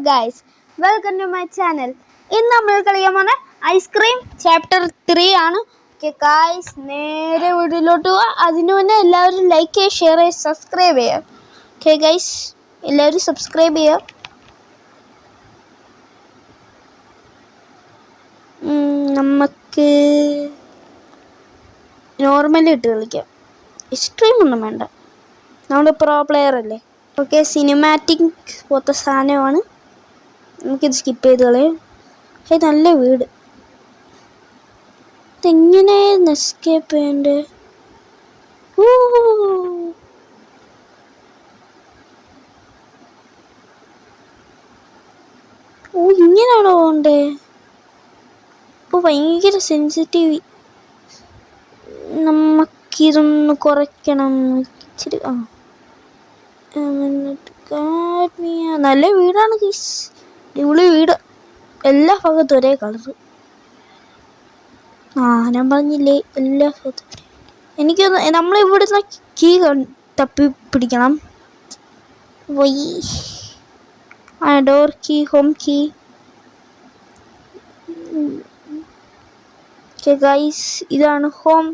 guys, welcome to my channel. ഇന്ന് നമ്മൾ കളിക്കാൻ പോകുന്ന ഐസ്ക്രീം ചാപ്റ്റർ 3 ആണ്. ഓക്കെ ഗൈസ്, നേരെ വീഡിയോയിലോട്ട് പോവാ. അതിനു മുന്നേ എല്ലാവരും ലൈക്ക് ചെയ്യുക, ഷെയർ ചെയ്യുക, സബ്സ്ക്രൈബ് ചെയ്യുക. ഓക്കെ ഗൈസ്, എല്ലാവരും സബ്സ്ക്രൈബ് ചെയ്യുക. നമുക്ക് നോർമലി ഇട്ട് കളിക്കാം, എക്സ്ട്രീം ഒന്നും വേണ്ട. നമ്മുടെ പ്രോ പ്ലെയർ അല്ലേ. ഓക്കെ, സിനിമാറ്റിക് പോലത്തെ സാധനമാണ്. നമുക്കിത് സ്കിപ്പ് ചെയ്ത് കളയാം. ഇത് നല്ല വീട്. ഇതെങ്ങനെ എസ്കേപ്പ് ചെയ്യണ്ടേ? ഓ, ഇങ്ങനെയാണോ പോണ്ടേ? ഇപ്പോൾ ഭയങ്കര സെൻസിറ്റീവ്. നമുക്കിതൊന്ന് കുറയ്ക്കണം ഇച്ചിരി. നല്ല വീടാണ് ഗീസ്, അടിപൊളി വീട്. എല്ലാ ഭാഗത്തും ഒരേ കളറ്. ഞാൻ പറഞ്ഞില്ലേ, എല്ലാ ഭാഗത്തും. എനിക്കൊന്ന് നമ്മളിവിടുന്ന് കീ തപ്പി പിടിക്കണം. പോയി door key, home key. Guys, ഇതാണ് ഹോം.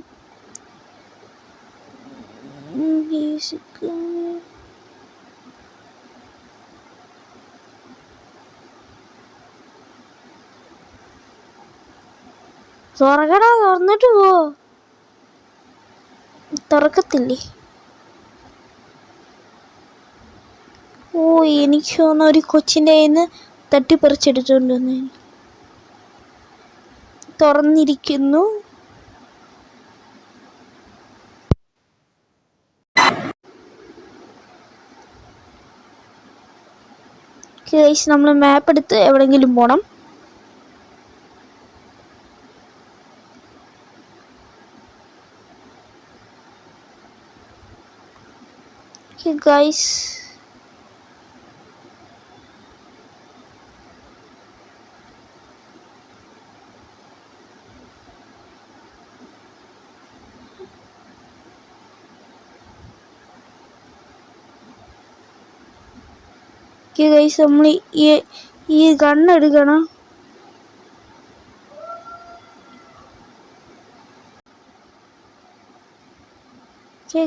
തുറക്കടാ, തുറന്നിട്ട് പോ. തുറക്കത്തില്ലേ? ഓ, എനിക്ക് തോന്നുന്നു ഒരു കൊച്ചിൻ്റെ കയ്യിൽ നിന്ന് തട്ടിപ്പറിച്ചെടുത്തോണ്ട് വന്നു. തുറന്നിരിക്കുന്നു. നമ്മൾ മാപ്പ് എടുത്ത് എവിടെങ്കിലും പോണം. ഗൈസ്, നമ്മൾ ഈ ഗണ്ണെടുക്കണം.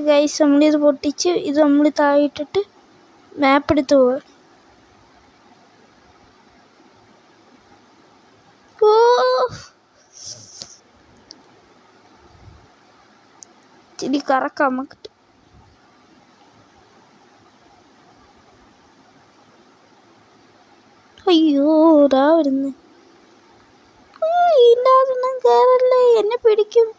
ഗൈസ്, നമ്മളിത് പൊട്ടിച്ച് ഇത് നമ്മൾ താഴെയിട്ടിട്ട് മാപ്പ് എടുത്ത് പോവാ. ഇച്ചിരി കറക്കാം നമുക്ക്. അയ്യോ, ഇതാ വരുന്നു. ഇതിനകത്തൊന്നും കയറല്ലേ, എന്നെ പിടിക്കും.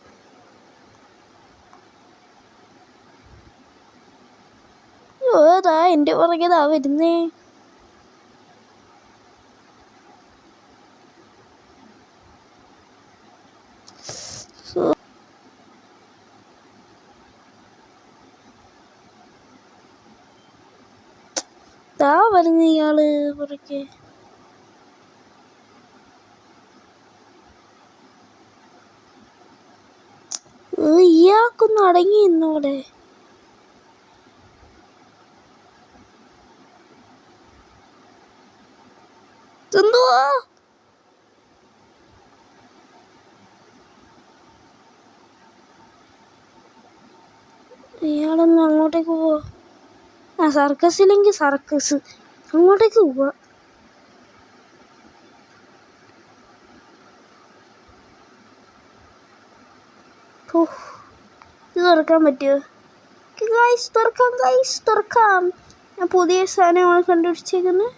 ഏതാ എൻ്റെ പുറകെതാ വരുന്നേ. ദാ വരുന്ന ഇയാള് പുറകെ. ഇയാൾക്കൊന്നും അടങ്ങി ഇന്നോടെ. എന്തുവാ? ഇയാളൊന്ന് അങ്ങോട്ടേക്ക് പോവാ. സർക്കസില്ലെങ്കിൽ സർക്കസ്, അങ്ങോട്ടേക്ക് പോവാ. ഇത് തുറക്കാൻ പറ്റുമോ? ഗൈസ്, തുറക്കാം. ഗൈസ്, തുറക്കാം. ഞാൻ പുതിയ സാധനമാണ് കണ്ടുപിടിച്ചേക്കുന്നത്.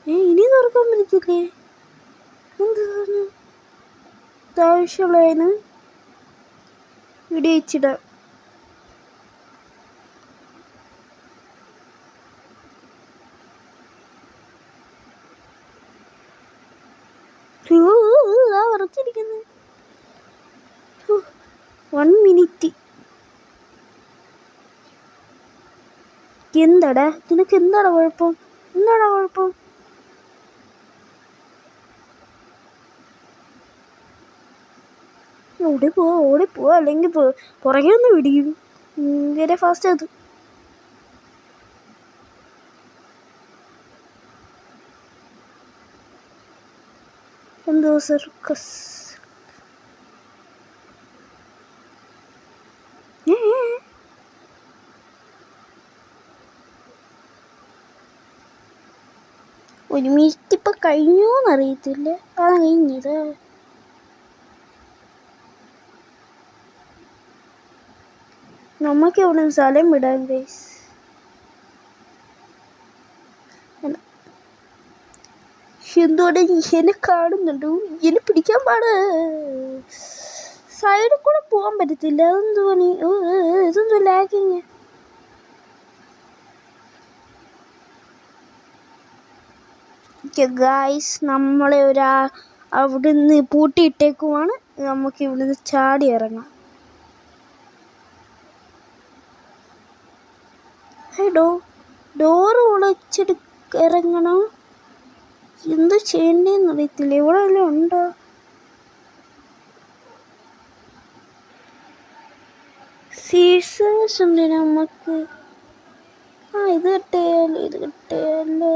ഇനി തുറക്കാൻ പറ്റില്ലേ? എന്താണ് ആവശ്യമുള്ളതിന് വെടിവെച്ചിടാം. ഉറച്ചിരിക്കുന്നു. 1 മിനിറ്റ്. എന്താടാ നിനക്ക്? എന്താടാ കുഴപ്പം? എന്താടാ കുഴപ്പം? ഓടിപ്പോവാ അല്ലെങ്കിൽ പുറകെ ഒന്ന് പിടിക്കും. ഭയങ്കര ഫാസ്റ്റ് അത്. എന്തോ സർക്കസ്. ഒരു മിനിറ്റ് ഇപ്പം കഴിഞ്ഞോന്നറിയത്തില്ല. കഴിഞ്ഞത്. നമുക്ക് ഇവിടെ സ്ഥലം വിടാം ഗൈസ്. എന്തോടെ എന്നെ കാണുന്നുണ്ടോ? എന്നെ പിടിക്കാൻ പാട്. സൈഡിൽ കൂടെ പോകാൻ പറ്റത്തില്ല. അതെന്തോ ഇതെന്തോ ലാഗിങ്. ഗൈസ് നമ്മളെ അവിടുന്ന് പൂട്ടിയിട്ടേക്കുവാണ്. നമുക്ക് ഇവിടുന്ന് ചാടി ഇറങ്ങാം. ഡോറ് ഇറങ്ങണം. എന്ത് ചെയ്യണ്ടേന്ന് അറിയത്തില്ല. ഇവിടെ വല്ലതും ഉണ്ടോ? സീസേഴ്സ് ഉണ്ട് നമുക്ക്. ഇത് കിട്ടിയല്ലോ.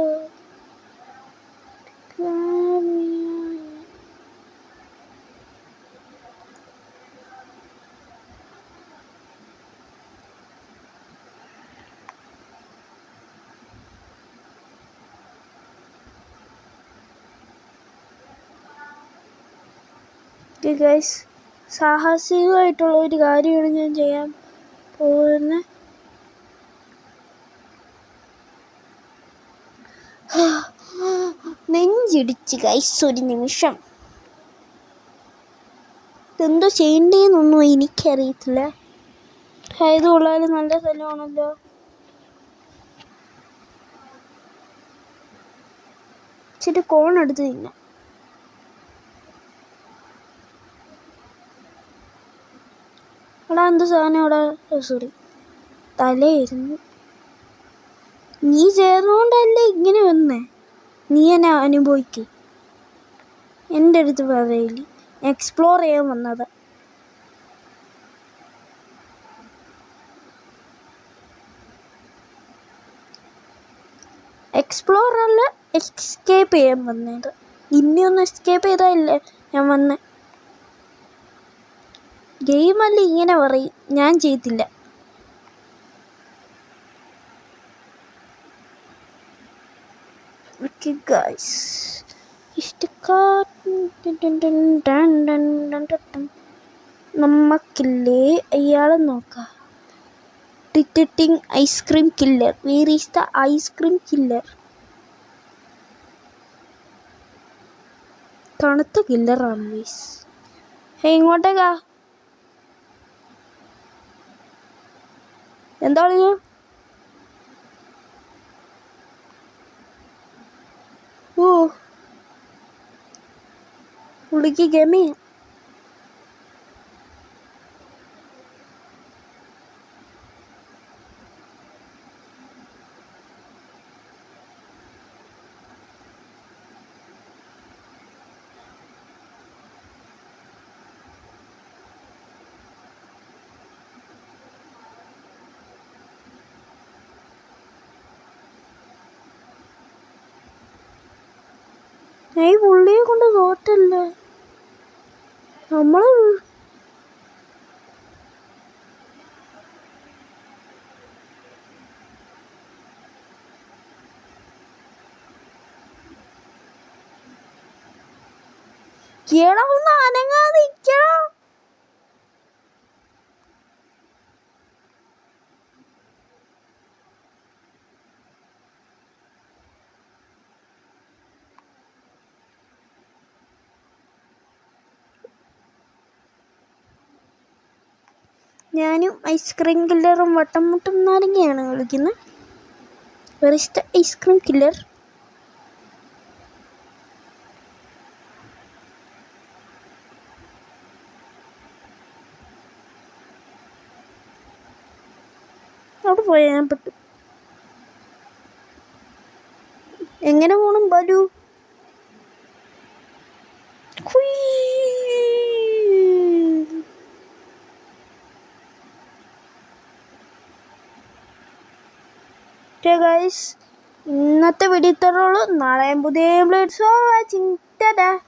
ഗൈസ് സാഹസികമായിട്ടുള്ള ഒരു കാര്യമാണ് ഞാൻ ചെയ്യാൻ പോകുന്നത്. നെഞ്ചിടിച്ച് ഗൈസ് ഒരു നിമിഷം. എന്തോ ചെയ്യണ്ടേന്നൊന്നും എനിക്കറിയത്തില്ല. ഇത് കൊള്ളാലും നല്ല സ്ഥലമാണല്ലോ. ഇച്ചിരി കോൺ എടുത്ത് തിന്നാം. എടാ എന്ത് സാധനം അവിടെ? സോറി, തലയിരുന്നു. നീ ചേർന്നോണ്ടല്ലേ ഇങ്ങനെ വന്നേ. നീ എന്നെ അനുഭവിക്ക്. എൻ്റെ അടുത്ത് പറയില്ല. എക്സ്പ്ലോർ ചെയ്യാൻ വന്നത്. എക്സ്പ്ലോർ അല്ല, എസ്കേപ്പ് ചെയ്യാൻ വന്നത്. ഇനിയൊന്നും എസ്കേപ്പ് ചെയ്താലല്ലേ ഞാൻ വന്നേ. ഗെയിമല്ല ഇങ്ങനെ പറയും. ഞാൻ ചെയ്തില്ല. നമ്മക്കില്ലേ അയാളെ നോക്കാം. Detecting ice cream killer. Where is the ice cream killer? തണുത്ത കില്ലറാണ് മീസ്. ഇങ്ങോട്ടേക്കാ. എന്താണ് ഞാൻ? പുള്ളിക്ക് ഗമി. ഈ പുള്ളിയെ കൊണ്ട് തോറ്റല്ലേ നമ്മള്. ഒന്ന് അനങ്ങാതിരിക്കണം. ഞാനും ഐസ്ക്രീം കില്ലറും വട്ടം മുട്ടും നാരങ്ങയാണ് വിളിക്കുന്നത്. Were is the ice cream killer? അവിടെ പോയാൽ ഞാൻ പെട്ടു. എങ്ങനെ പോണം ബാലു? ഗൈസ് ഇന്നത്തെ വീഡിയോ ഇത്രയുള്ളൂ. നാളെയും പുതിയ വാച്ചിങ്. ടാറ്റാ.